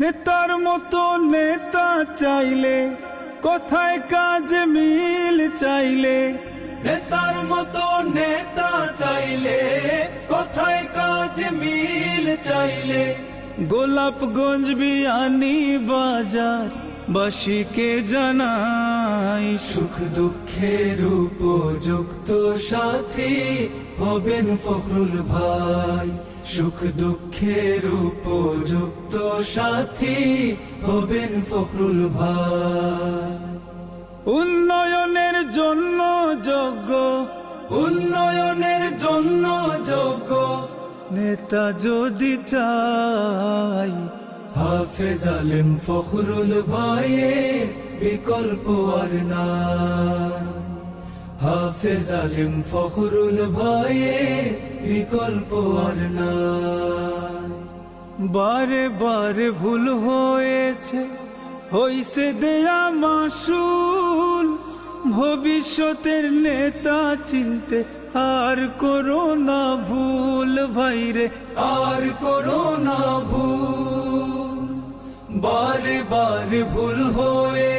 নেতার মতো নেতা চাইলে কোথায় কাজ মিল চাইলে, নেতার মতো নেতা চাইলে কোথায় কাজ মিল চাইলে, গোলাপগঞ্জ বিয়ানী বাজার বাসীকে জানাই, সুখ দুঃখের উপযুক্ত সাথী হবেন ফখরুল ভাই, সুখ দুঃখের উপযুক্ত সাথী হবেন ফখরুল ভাই। উন্নয়নের জন্য যোগ্য, উন্নয়নের জন্য যোগ্য নেতা যদি চাই, হাফেজ আলেম ফখরুল ভাইয়ের বিকল্প আর নাই, হাফেজ আলেম ফখরুল ভাইয়ের বিকল্প আর নাই। বারে বারে ভুল হয়েছে, হইছে দেয়া মাসুল, ভবিষ্যতের নেতা চিনতে আর করো না ভুল ভাইরে, আর করো না ভুল, বারে বারে ভুল হয়ে